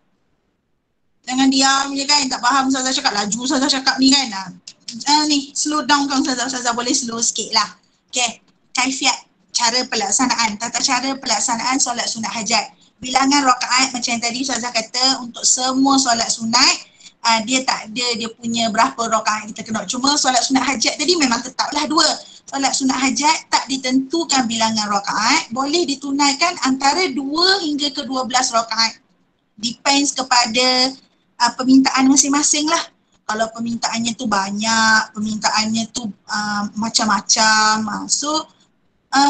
Jangan diam je kan, tak faham Ustazah cakap, laju Ustazah cakap ni kan. Ni, slow down kan Ustazah boleh slow sikit lah. Okay, kaifiat, cara pelaksanaan, tata cara pelaksanaan solat sunat hajat. Bilangan rakaat macam yang tadi Ustazah kata, untuk semua solat sunat, dia tak ada dia punya berapa rakaat kita kena. Cuma solat sunat hajat tadi memang tetaplah 2. Solat sunat hajat tak ditentukan bilangan rakaat, boleh ditunaikan antara 2 hingga ke 12 rakaat. Depends kepada permintaan masing-masing lah. Kalau permintaannya tu banyak, permintaannya tu macam-macam, so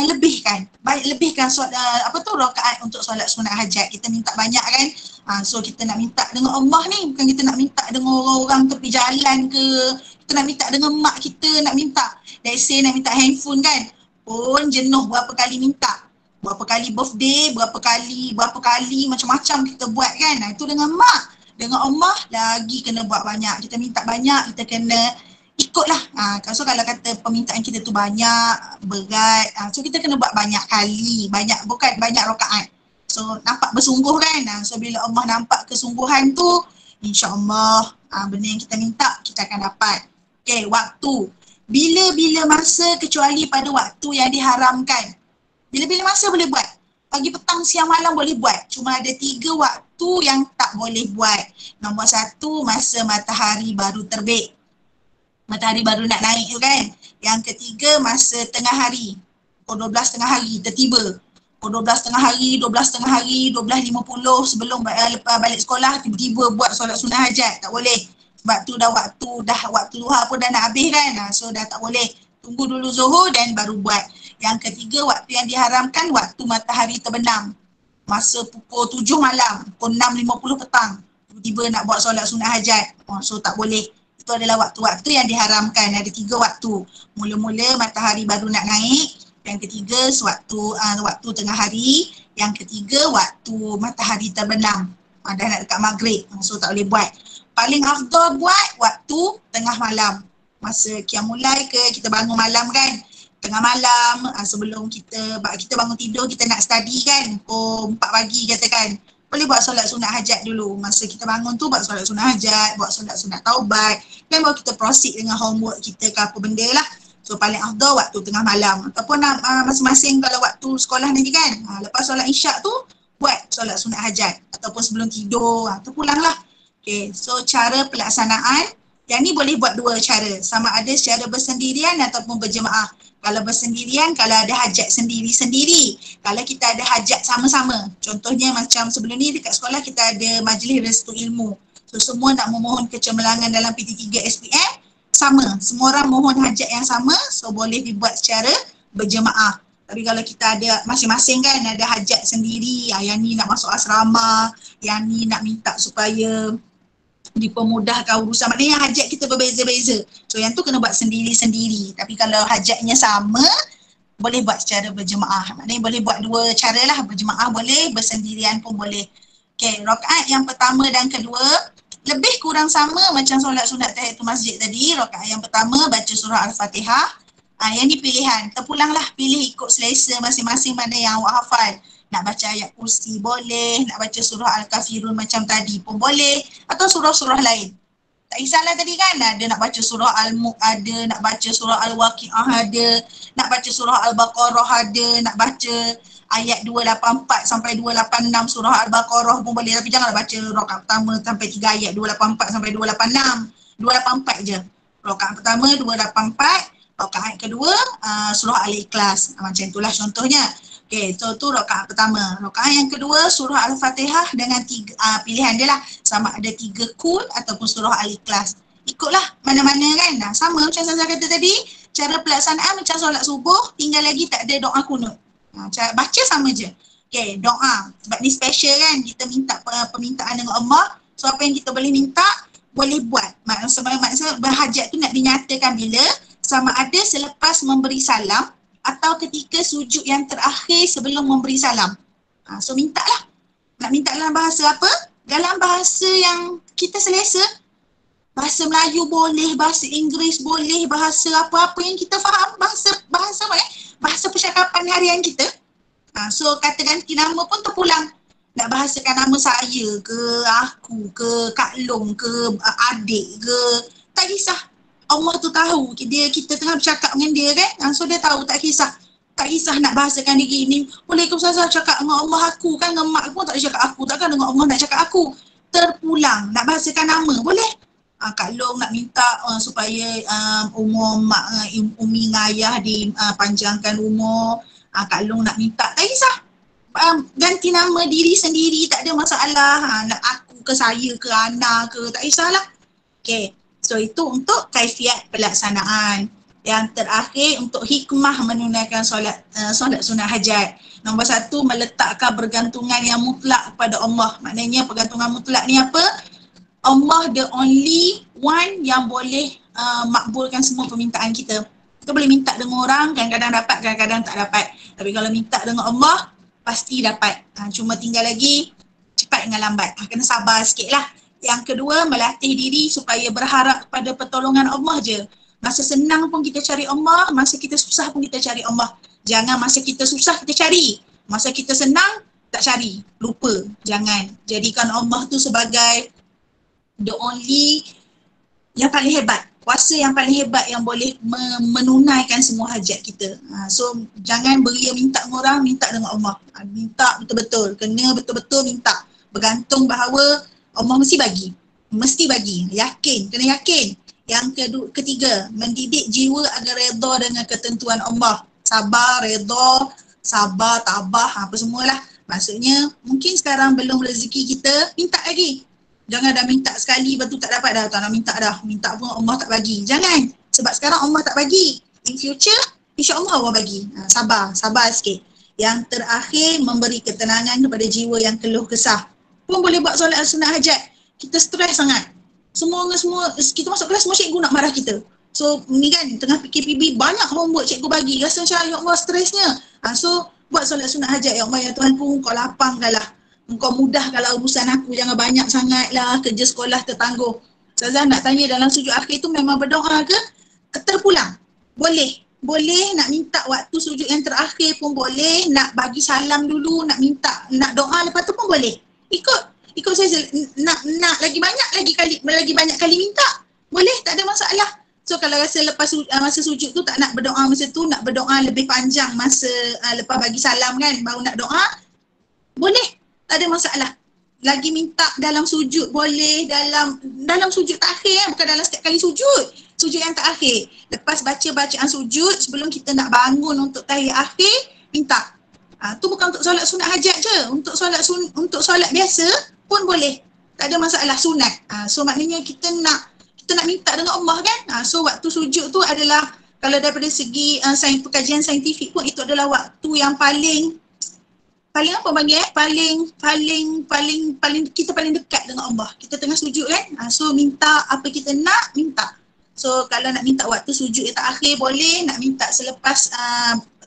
lebihkan. Lebihkan rakaat untuk solat sunat hajat. Kita minta banyak kan. So kita nak minta dengan Allah ni, bukan kita nak minta dengan orang-orang tepi jalan ke. Kita nak minta dengan mak kita, nak minta. Let's say nak minta handphone kan. Pun jenuh berapa kali minta. Berapa kali birthday, berapa kali macam-macam kita buat kan. Itu dengan mak. Dengan Allah lagi kena buat banyak. Kita minta banyak, kita kena ikutlah. So kalau kata permintaan kita tu banyak, berat, so kita kena buat banyak kali, bukan banyak rakaat. So nampak bersungguh kan. So bila Allah nampak kesungguhan tu, insya-Allah benda yang kita minta kita akan dapat. Okay, waktu. Bila-bila masa kecuali pada waktu yang diharamkan. Bila-bila masa boleh buat. Pagi, petang, siang, malam boleh buat. Cuma ada 3 waktu yang tak boleh buat. Nombor 1, masa matahari baru terbit. Matahari baru nak naik tu kan. Yang ketiga, masa tengah hari. Pukul 12 tengah hari, tertiba. Pukul 12 tengah hari, 12 tengah hari, 12.50 sebelum lepas balik sekolah, tiba-tiba buat solat sunat hajat. Tak boleh. Sebab tu waktu duha pun dah nak habis kan. So dah tak boleh. Tunggu dulu zuhur dan baru buat. Yang ketiga, waktu yang diharamkan, waktu matahari terbenam. Masa pukul 7 malam, pukul 6.50 petang. Tiba-tiba nak buat solat sunat hajat. So tak boleh. Itu adalah waktu-waktu yang diharamkan. Ada 3 waktu. Mula-mula matahari baru nak naik. Yang ketiga, waktu tengah hari. Yang ketiga, waktu matahari terbenam. Dah nak dekat maghrib. So tak boleh buat. Paling afdal buat waktu tengah malam. Masa qiyamulai ke, kita bangun malam kan. Tengah malam, sebelum kita bangun tidur, kita nak study kan. Pukul 4 pagi katakan. Boleh buat solat sunat hajat dulu. Masa kita bangun tu buat solat sunat hajat, buat solat sunat taubat. Dan baru kita proceed dengan homework kita ke apa benda lah. So paling afdal waktu tengah malam. Ataupun masing-masing kalau waktu sekolah nanti kan. Lepas solat isyak tu, buat solat sunat hajat. Ataupun sebelum tidur, atau pulang lah. Okay, so cara pelaksanaan. Yang ni boleh buat 2 cara. Sama ada secara bersendirian ataupun berjemaah. Kalau bersendirian, kalau ada hajat sendiri-sendiri. Kalau kita ada hajat sama-sama. Contohnya macam sebelum ni dekat sekolah kita ada majlis restu ilmu. So semua nak memohon kecemerlangan dalam PT3 SPM. Sama. Semua orang mohon hajat yang sama. So boleh dibuat secara berjemaah. Tapi kalau kita ada masing-masing kan ada hajat sendiri. Yang ni nak masuk asrama. Yang ni nak minta supaya dipermudahkan urusan. Maknanya hajat kita berbeza-beza. So yang tu kena buat sendiri-sendiri. Tapi kalau hajatnya sama, boleh buat secara berjemaah. Maknanya boleh buat dua cara lah. Berjemaah boleh, bersendirian pun boleh. Okay, rakaat yang pertama dan kedua lebih kurang sama macam solat sunat tahiyatul masjid tadi. Rakaat yang pertama baca surah Al-Fatihah. Yang ni pilihan. Terpulanglah pilih ikut selesa masing-masing mana yang awak hafal. Nak baca ayat kursi boleh, nak baca surah Al-Kafirun macam tadi pun boleh, atau surah-surah lain. Tak kisahlah tadi kan, ada nak baca surah Al-Mulk ada, nak baca surah Al-Waqi'ah ada, nak baca surah Al-Baqarah ada, nak baca ayat 284 sampai 286 surah Al-Baqarah pun boleh. Tapi janganlah baca rakaat pertama sampai 3 ayat 284 sampai 286. 284 je. Rakaat pertama 284, rakaat kedua surah Al-Ikhlas. Macam itulah contohnya. Okay, so tu rakaat pertama. Rakaat yang kedua surah Al-Fatihah dengan pilihan dia lah. Sama ada 3 kul ataupun surah Al-Ikhlas. Ikutlah mana-mana kan. Sama macam saya kata tadi, cara pelaksanaan macam solat subuh, tinggal lagi tak ada doa kunut. Baca sama je. Okay, doa. Sebab ni special kan, kita minta permintaan dengan Allah. So apa yang kita boleh minta, boleh buat. Maksudnya berhajat tu nak dinyatakan bila? Sama ada selepas memberi salam atau ketika sujud yang terakhir sebelum memberi salam. So minta lah. Nak minta dalam bahasa apa? Dalam bahasa yang kita selesa. Bahasa Melayu boleh, bahasa Inggeris boleh, bahasa apa-apa yang kita faham. Bahasa apa bahasa percakapan harian kita. So kata ganti nama pun terpulang. Nak bahasakan nama saya ke, aku ke, Kak Long ke, adik ke, tak kisah. Allah tu tahu kita tengah bercakap dengan dia kan. So dia tahu, tak kisah. Tak kisah nak bahasakan dia gini. Boleh ke Ustazah cakap dengan Allah aku kan, dengan mak aku tak ada cakap aku. Takkan dengan Allah nak cakap aku. Terpulang, nak bahasakan nama, boleh. Kak Long nak minta supaya umur mak umi dengan ayah dipanjangkan umur. Kak Long nak minta, tak kisah. Ganti nama diri sendiri, tak ada masalah. Nak aku ke saya ke Ana ke, tak kisahlah. Okay. So itu untuk kaifiat pelaksanaan. Yang terakhir untuk hikmah menunaikan solat sunat hajat. Nombor 1, meletakkan bergantungan yang mutlak kepada Allah. Maknanya pergantungan mutlak ni apa? Allah the only one yang boleh makbulkan semua permintaan kita. Kita boleh minta dengan orang, kadang-kadang dapat, kadang-kadang tak dapat. Tapi kalau minta dengan Allah, pasti dapat. Cuma tinggal lagi cepat dengan lambat. Kena sabar sikit lah. Yang kedua, melatih diri supaya berharap kepada pertolongan Allah je. Masa senang pun kita cari Allah, masa kita susah pun kita cari Allah. Jangan masa kita susah kita cari. Masa kita senang, tak cari. Lupa. Jangan. Jadikan Allah tu sebagai the only yang paling hebat. Kuasa yang paling hebat yang boleh menunaikan semua hajat kita. So, jangan beria minta dengan orang, minta dengan Allah. Minta betul-betul. Kena betul-betul minta. Bergantung bahawa Allah mesti bagi. Mesti bagi. Yakin. Kena yakin. Yang ketiga, mendidik jiwa agar redha dengan ketentuan Allah. Sabar, redha, sabar, tabah, apa semualah. Maksudnya, mungkin sekarang belum rezeki kita, minta lagi. Jangan dah minta sekali, lepas tu tak dapat dah. Tak nak minta dah. Minta pun Allah tak bagi. Jangan. Sebab sekarang Allah tak bagi. In future, insya-Allah Allah bagi. Sabar. Sabar sikit. Yang terakhir, memberi ketenangan kepada jiwa yang keluh kesah. Pun boleh buat solat sunat hajat. Kita stres sangat. Semua kita masuk kelas semua cikgu nak marah kita. So ni kan tengah PKPB banyak homework cikgu bagi. Rasa macam ya Allah stresnya. So buat solat sunat hajat. Ya Allah ya Tuhan pun kau lapangkanlah. Engkau mudahkanlah urusan aku. Jangan banyak sangatlah kerja sekolah tertangguh. Ustazah nak tanya dalam sujud akhir tu memang berdoa ke? Terpulang. Boleh. Boleh nak minta waktu sujud yang terakhir pun boleh. Nak bagi salam dulu, nak minta, nak doa lepas tu pun boleh. Ikut saya nak lagi banyak kali minta. Boleh, tak ada masalah. So kalau rasa lepas masa sujud tu tak nak berdoa masa tu, nak berdoa lebih panjang masa lepas bagi salam kan baru nak doa, boleh, tak ada masalah. Lagi minta dalam sujud boleh, dalam sujud terakhir bukan dalam setiap kali sujud. Sujud yang terakhir. Lepas baca bacaan sujud sebelum kita nak bangun untuk tahiyat akhir, minta. Tu bukan untuk solat sunat hajat je. Untuk solat biasa pun boleh. Tak ada masalah, sunat. So maknanya kita nak minta dengan Allah kan. So waktu sujud tu adalah kalau daripada segi perkajian saintifik pun itu adalah waktu yang paling paling apa panggil paling kita paling dekat dengan Allah. Kita tengah sujud kan. So minta apa kita nak, minta. So kalau nak minta waktu sujud yang terakhir boleh, nak minta selepas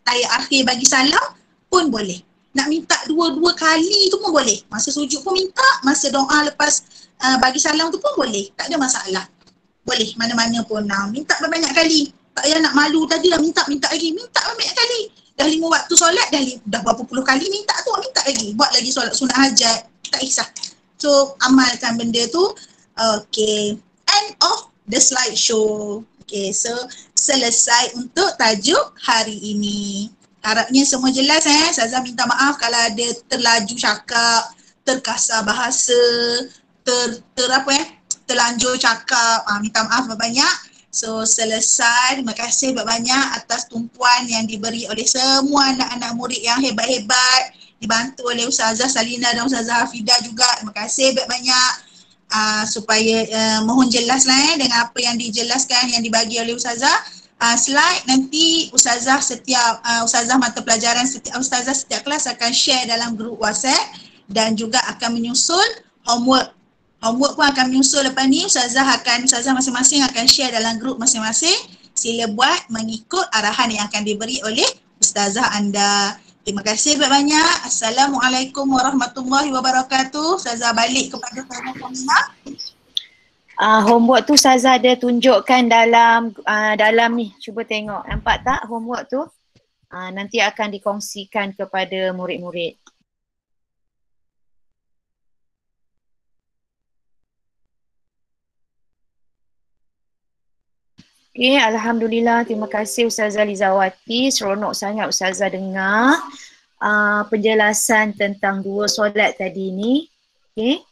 tayat akhir bagi salam pun boleh. Nak minta dua-dua kali tu pun boleh. Masa sujud pun minta, masa doa lepas bagi salam tu pun boleh. Tak ada masalah. Boleh mana-mana pun. Minta banyak kali. Tak payah nak malu tadi dah minta lagi. Minta banyak kali. Dah 5 waktu solat, dah berapa puluh kali minta tu, minta lagi. Buat lagi solat sunat hajat. Tak kisah. So amalkan benda tu. Okay. End of the slideshow. Okay, so selesai untuk tajuk hari ini. Harapnya semua jelas Ustazah minta maaf kalau ada terlaju cakap, terkasar bahasa, terlanjur cakap. Minta maaf banyak. So selesai. Terima kasih banyak atas tumpuan yang diberi oleh semua anak-anak murid yang hebat-hebat. Dibantu oleh Ustazah Salina dan Ustazah Hafidah juga. Terima kasih banyak. Supaya mohon jelaslah dengan apa yang dijelaskan, yang dibagi oleh Ustazah. Slide nanti Ustazah setiap Ustazah mata pelajaran Ustazah setiap kelas akan share dalam grup WhatsApp dan juga akan menyusul homework. Homework pun akan menyusul lepas ni. Ustazah masing-masing akan share dalam grup masing-masing. Sila buat mengikut arahan yang akan diberi oleh Ustazah anda. Terima kasih banyak. Assalamualaikum warahmatullahi wabarakatuh. Ustazah balik kepada Ustazah Kamina. Homework tu Ustazah ada tunjukkan dalam ni. Cuba tengok. Nampak tak homework tu? Nanti akan dikongsikan kepada murid-murid. Okay, Alhamdulillah. Terima kasih Ustazah Lizawati. Seronok sangat Ustazah dengar penjelasan tentang 2 solat tadi ni. Okay.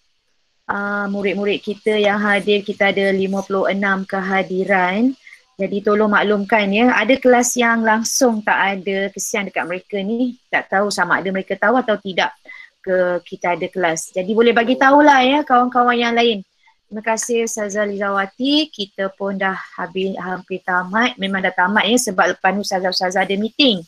Murid-murid kita yang hadir, kita ada 56 kehadiran. Jadi tolong maklumkan ya, ada kelas yang langsung tak ada, kesian dekat mereka ni. Tak tahu sama ada mereka tahu atau tidak kita ada kelas. Jadi boleh bagi tahulah ya kawan-kawan yang lain. Terima kasih Ustazah Lizawati. Kita pun dah hampir tamat. Memang dah tamat ya sebab lepas ni Ustazah ada meeting.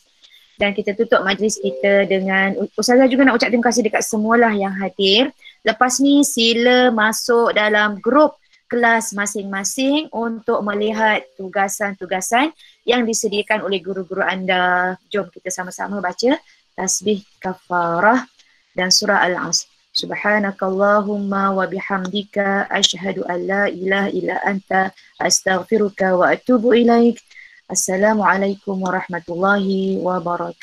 Dan kita tutup majlis kita dengan Ustazah juga nak ucap terima kasih dekat semualah yang hadir. Lepas ni sila masuk dalam grup kelas masing-masing untuk melihat tugasan-tugasan yang disediakan oleh guru-guru anda. Jom kita sama-sama baca tasbih kafarah dan surah Al-Asr. Subhanakallahumma wa bihamdika asyhadu an la ilaha illa anta astaghfiruka wa atubu ilaik. Assalamualaikum warahmatullahi wabarakatuh.